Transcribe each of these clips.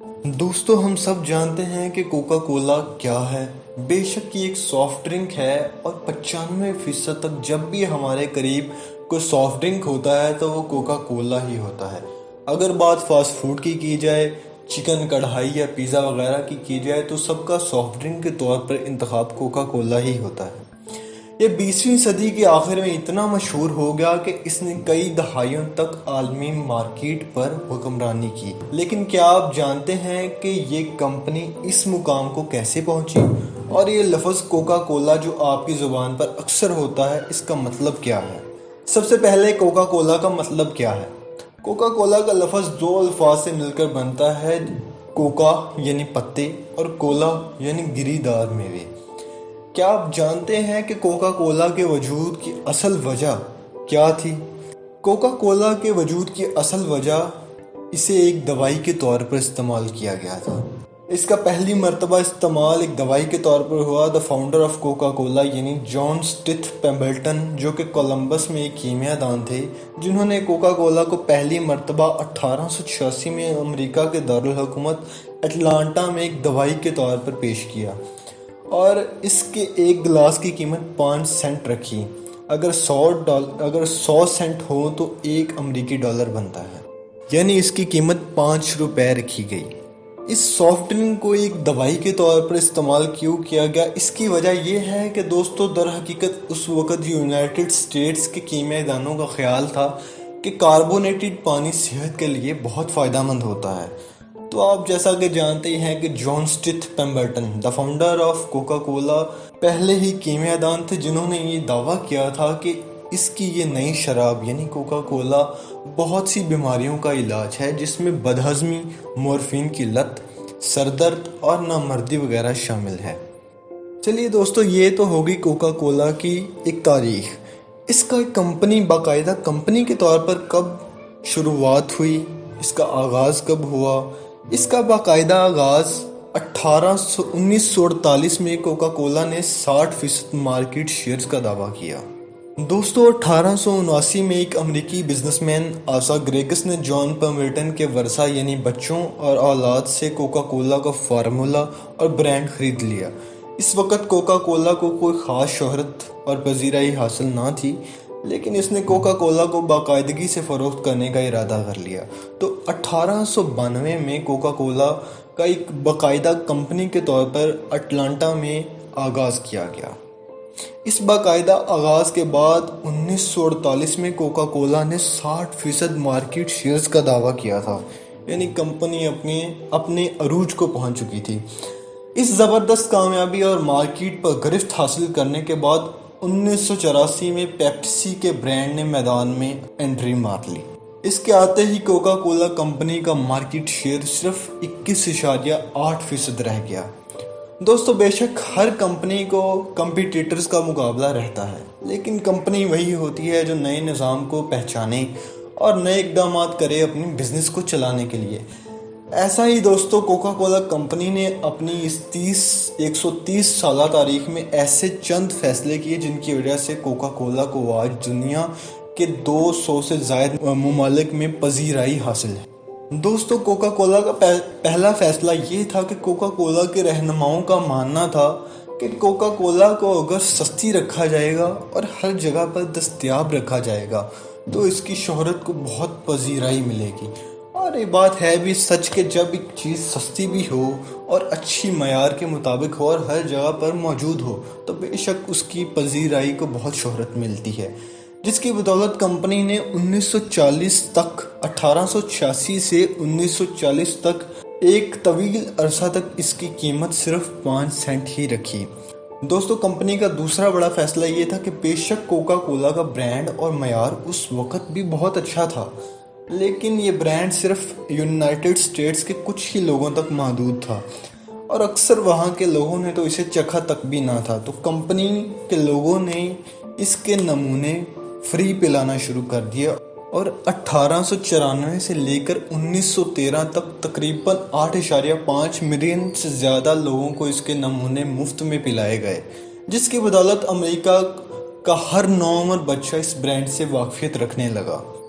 دوستو ہم سب جانتے ہیں کہ کوکا کولا کیا ہے۔ بے شک یہ ایک سافٹ ڈرنک ہے اور 95% تک جب بھی ہمارے قریب کوئی سافٹ ڈرنک ہوتا ہے تو وہ کوکا کولا ہی ہوتا ہے۔ اگر بات فاسٹ فوڈ کی جائے، چکن کڑھائی یا پیزا وغیرہ کی جائے تو سب کا سافٹ ڈرنک کے طور پر انتخاب کوکا کولا ہی ہوتا ہے۔ یہ 20ویں صدی کے آخر میں اتنا مشہور ہو گیا کہ اس نے کئی دہائیوں تک عالمی مارکیٹ پر حکمرانی کی۔ لیکن کیا آپ جانتے ہیں کہ یہ کمپنی اس مقام کو کیسے پہنچی؟ اور یہ لفظ کوکا کولا جو آپ کی زبان پر اکثر ہوتا ہے، اس کا مطلب کیا ہے؟ سب سے پہلے کوکا کولا کا مطلب کیا ہے؟ کوکا کولا کا لفظ دو الفاظ سے مل کر بنتا ہے، کوکا یعنی پتے اور کولا یعنی گری دار میوے۔ کیا آپ جانتے ہیں کہ کوکا کولا کے وجود کی اصل وجہ کیا تھی؟ کوکا کولا کے وجود کی اصل وجہ اسے ایک دوائی کے طور پر استعمال کیا گیا تھا۔ اس کا پہلی مرتبہ استعمال ایک دوائی کے طور پر ہوا۔ The founder of Coca Cola یعنی جان اسٹتھ پیمبلٹن، جو کہ کولمبس میں ایک کیمیا دان تھے، جنہوں نے کوکا کولا کو پہلی مرتبہ 1886 میں امریکہ کے دارالحکومت اٹلانٹا میں ایک دوائی کے طور پر پیش کیا، اور اس کے ایک گلاس کی قیمت 5 سینٹ رکھی۔ اگر 100 سینٹ ہو تو $1 امریکی بنتا ہے، یعنی اس کی قیمت 5 روپے رکھی گئی۔ اس سافٹ ڈرنک کو ایک دوائی کے طور پر استعمال کیوں کیا گیا؟ اس کی وجہ یہ ہے کہ دوستو، در حقیقت اس وقت یونائٹڈ اسٹیٹس کے کیمیاء دانوں کا خیال تھا کہ کاربونیٹڈ پانی صحت کے لیے بہت فائدہ مند ہوتا ہے۔ تو آپ جیسا کہ جانتے ہیں کہ John Stith Pemberton, the founder of Coca Cola, پہلے ہی کیمیا دان تھے جنہوں نے یہ دعویٰ کیا تھا کہ اس کی یہ نئی شراب یعنی کوکا کولا بہت سی بیماریوں کا علاج ہے، جس میں بدہضمی، مورفین کی لت، سر درد اور نامردی وغیرہ شامل ہے۔ چلیے دوستو، یہ تو ہوگی کوکا کولا کی ایک تاریخ۔ اس کا ایک کمپنی، باقاعدہ کمپنی کے طور پر کب شروعات ہوئی، اس کا آغاز کب ہوا؟ اس کا باقاعدہ آغاز 1948 میں کوکا کولا نے 60% مارکیٹ شیئرز کا دعویٰ کیا۔ دوستو، 1879 میں ایک امریکی بزنس مین آسا گریگس نے جان پیمبلٹن کے ورثہ یعنی بچوں اور اولاد سے کوکا کولا کا فارمولا اور برانڈ خرید لیا۔ اس وقت کوکا کولا کو کوئی خاص شہرت اور پذیرائی حاصل نہ تھی، لیکن اس نے کوکا کولا کو باقاعدگی سے فروخت کرنے کا ارادہ کر لیا۔ تو 1892 میں کوکا کولا کا ایک باقاعدہ کمپنی کے طور پر اٹلانٹا میں آغاز کیا گیا۔ اس باقاعدہ آغاز کے بعد 1948 میں کوکا کولا نے 60% مارکیٹ شیئرز کا دعویٰ کیا تھا، یعنی کمپنی اپنے عروج کو پہنچ چکی تھی۔ اس زبردست کامیابی اور مارکیٹ پر گرفت حاصل کرنے کے بعد 1984 میں پیپسی کے برانڈ نے میدان میں انٹری مار لی۔ اس کے آتے ہی کوکا کولا کمپنی کا مارکیٹ شیئر صرف 21.8% رہ گیا۔ دوستو، بے شک ہر کمپنی کو کمپیٹیٹرز کا مقابلہ رہتا ہے، لیکن کمپنی وہی ہوتی ہے جو نئے نظام کو پہچانے اور نئے اقدامات کرے اپنی بزنس کو چلانے کے لیے۔ ایسا ہی دوستو، کوکا کولا کمپنی نے اپنی اس 130 سالہ تاریخ میں ایسے چند فیصلے کیے جن کی وجہ سے کوکا کولا کو آج دنیا کے 200 سے زائد ممالک میں پذیرائی حاصل ہے۔ دوستو، کوکا کولا کا پہلا فیصلہ یہ تھا کہ کوکا کولا کے رہنماؤں کا ماننا تھا کہ کوکا کولا کو اگر سستی رکھا جائے گا اور ہر جگہ پر دستیاب رکھا جائے گا تو اس کی شہرت کو بہت پذیرائی ملے گی۔ اور یہ بات ہے بھی سچ کہ جب ایک چیز سستی بھی ہو اور اچھی معیار کے مطابق ہو اور ہر جگہ پر موجود ہو تو بے شک اس کی پذیرائی کو بہت شہرت ملتی ہے، جس کی بدولت کمپنی نے 1886 سے 1940 تک ایک طویل عرصہ تک اس کی قیمت صرف 5 سینٹ ہی رکھی۔ دوستو، کمپنی کا دوسرا بڑا فیصلہ یہ تھا کہ بے شک کوکا کولا کا برانڈ اور معیار اس وقت بھی بہت اچھا تھا، لیکن یہ برانڈ صرف یونائٹڈ اسٹیٹس کے کچھ ہی لوگوں تک محدود تھا، اور اکثر وہاں کے لوگوں نے تو اسے چکھا تک بھی نہ تھا۔ تو کمپنی کے لوگوں نے اس کے نمونے فری پلانا شروع کر دیا، اور 1894 سے لے کر 1913 تک تقریباً 8.5 ملین سے زیادہ لوگوں کو اس کے نمونے مفت میں پلائے گئے، جس کی بدولت امریکہ کا ہر نوعمر بچہ اس برانڈ سے واقفیت رکھنے لگا۔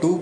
2